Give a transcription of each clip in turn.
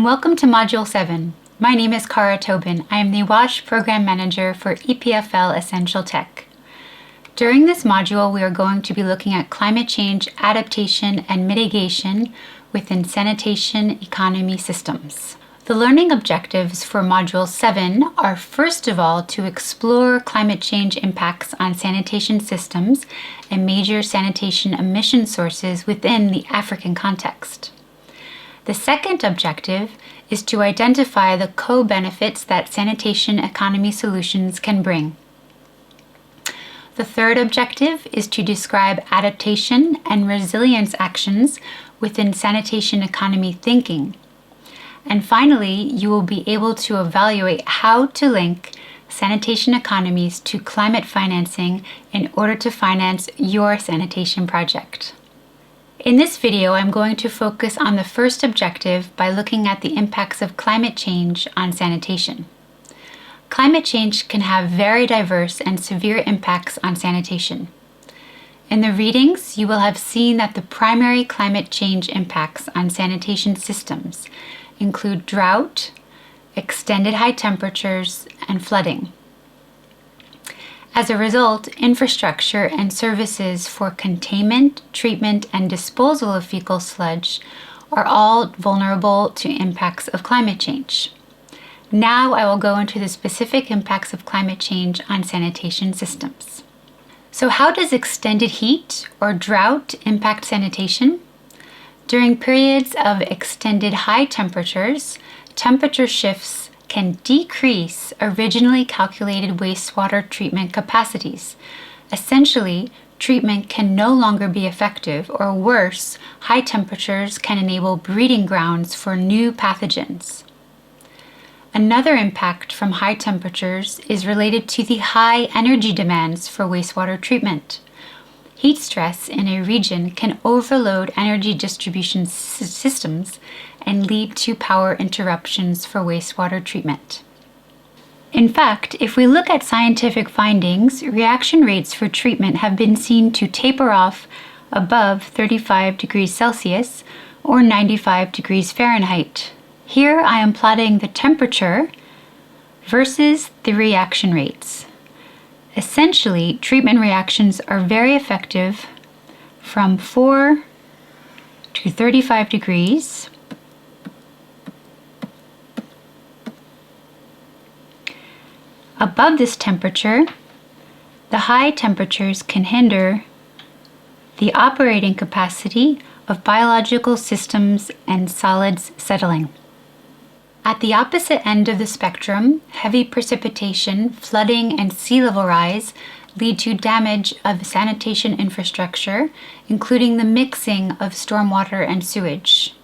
and welcome to Module 7. My name is Cara Tobin. I am the WASH Program Manager for EPFL Essential Tech. During this module, we are going to be looking at climate change adaptation and mitigation within sanitation economy systems. The learning objectives for Module 7 are first of all to explore climate change impacts on sanitation systems and major sanitation emission sources within the African context. The second objective is to identify the co-benefits that sanitation economy solutions can bring. The third objective is to describe adaptation and resilience actions within sanitation economy thinking. And finally, you will be able to evaluate how to link sanitation economies to climate financing in order to finance your sanitation project. In this video, I'm going to focus on the first objective by looking at the impacts of climate change on sanitation. Climate change can have very diverse and severe impacts on sanitation. In the readings, you will have seen that the primary climate change impacts on sanitation systems include drought, extended high temperatures, and flooding. As a result, infrastructure and services for containment, treatment, and disposal of fecal sludge are all vulnerable to impacts of climate change. Now I will go into the specific impacts of climate change on sanitation systems. So how does extended heat or drought impact sanitation? During periods of extended high temperatures, temperature shifts can decrease originally calculated wastewater treatment capacities. Essentially, treatment can no longer be effective, or worse, high temperatures can enable breeding grounds for new pathogens. Another impact from high temperatures is related to the high energy demands for wastewater treatment. Heat stress in a region can overload energy distribution systems and lead to power interruptions for wastewater treatment. In fact, if we look at scientific findings, reaction rates for treatment have been seen to taper off above 35 degrees Celsius or 95 degrees Fahrenheit. Here I am plotting the temperature versus the reaction rates. Essentially, treatment reactions are very effective from 4 to 35 degrees. Above this temperature, the high temperatures can hinder the operating capacity of biological systems and solids settling. At the opposite end of the spectrum, heavy precipitation, flooding, and sea level rise lead to damage of sanitation infrastructure, including the mixing of stormwater and sewage.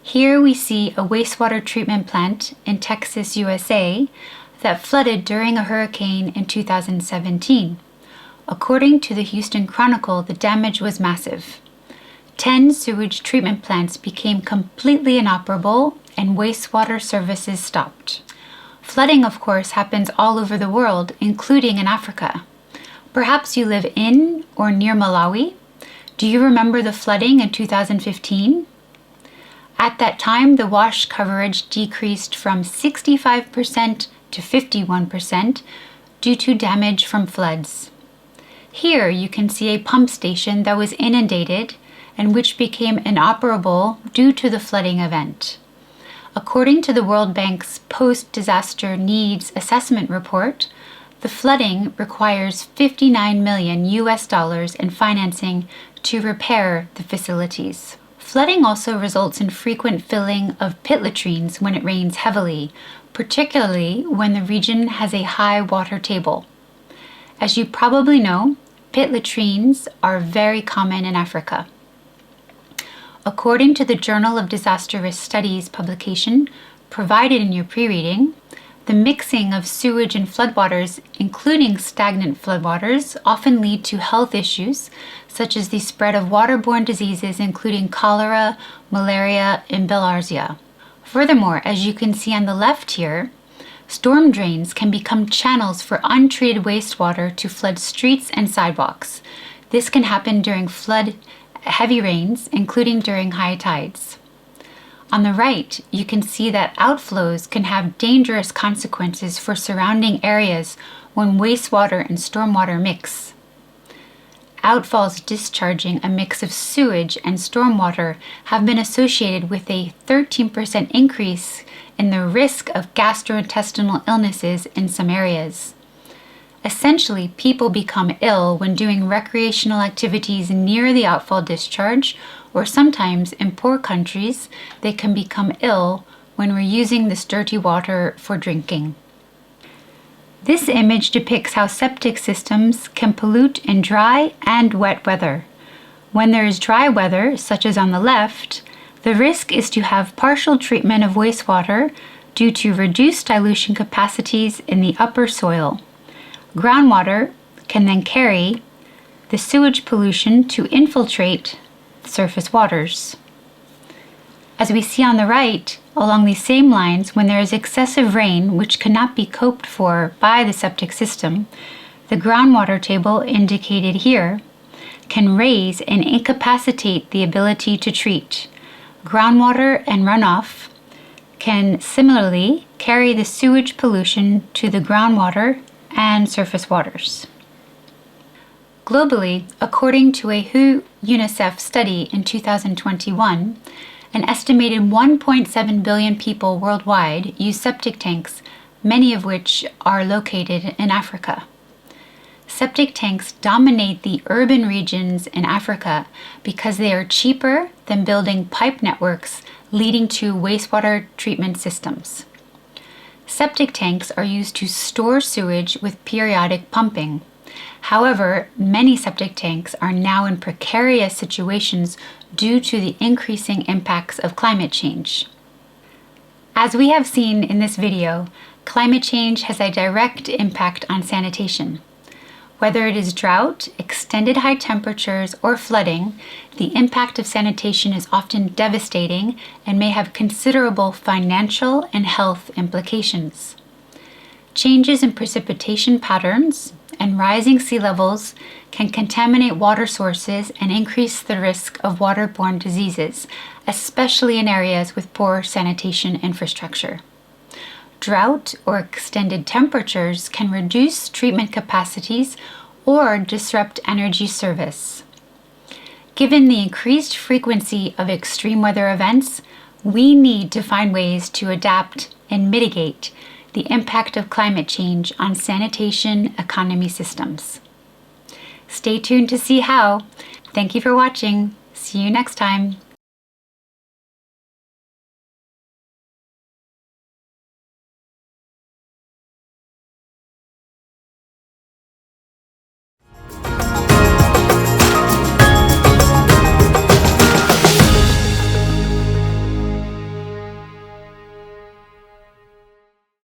Here we see a wastewater treatment plant in Texas, USA, that flooded during a hurricane in 2017. According to the Houston Chronicle, the damage was massive. 10 sewage treatment plants became completely inoperable and wastewater services stopped. Flooding, of course, happens all over the world, including in Africa. Perhaps you live in or near Malawi. Do you remember the flooding in 2015? At that time, the WASH coverage decreased from 65% to 51% due to damage from floods. Here you can see a pump station that was inundated and which became inoperable due to the flooding event. According to the World Bank's Post-Disaster Needs Assessment Report, the flooding requires $59 million in financing to repair the facilities. Flooding also results in frequent filling of pit latrines when it rains heavily, particularly when the region has a high water table. As you probably know, pit latrines are very common in Africa. According to the Journal of Disaster Risk Studies publication provided in your pre-reading, the mixing of sewage and floodwaters, including stagnant floodwaters, often lead to health issues such as the spread of waterborne diseases including cholera, malaria, and bilharzia. Furthermore, as you can see on the left here, storm drains can become channels for untreated wastewater to flood streets and sidewalks. This can happen during heavy rains, including during high tides. On the right, you can see that outflows can have dangerous consequences for surrounding areas when wastewater and stormwater mix. Outfalls discharging a mix of sewage and stormwater have been associated with a 13% increase in the risk of gastrointestinal illnesses in some areas. Essentially, people become ill when doing recreational activities near the outfall discharge, or sometimes, in poor countries, they can become ill when we're using this dirty water for drinking. This image depicts how septic systems can pollute in dry and wet weather. When there is dry weather, such as on the left, the risk is to have partial treatment of wastewater due to reduced dilution capacities in the upper soil. Groundwater can then carry the sewage pollution to infiltrate surface waters. As we see on the right, along these same lines, when there is excessive rain which cannot be coped for by the septic system, the groundwater table indicated here can raise and incapacitate the ability to treat. Groundwater and runoff can similarly carry the sewage pollution to the groundwater and surface waters. Globally, according to a WHO-UNICEF study in 2021, an estimated 1.7 billion people worldwide use septic tanks, many of which are located in Africa. Septic tanks dominate the urban regions in Africa because they are cheaper than building pipe networks leading to wastewater treatment systems. Septic tanks are used to store sewage with periodic pumping. However, many septic tanks are now in precarious situations due to the increasing impacts of climate change. As we have seen in this video, climate change has a direct impact on sanitation. Whether it is drought, extended high temperatures, or flooding, the impact of sanitation is often devastating and may have considerable financial and health implications. Changes in precipitation patterns and rising sea levels can contaminate water sources and increase the risk of waterborne diseases, especially in areas with poor sanitation infrastructure. Drought or extended temperatures can reduce treatment capacities or disrupt energy service. Given the increased frequency of extreme weather events, we need to find ways to adapt and mitigate the impact of climate change on sanitation economy systems. Stay tuned to see how. Thank you for watching. See you next time.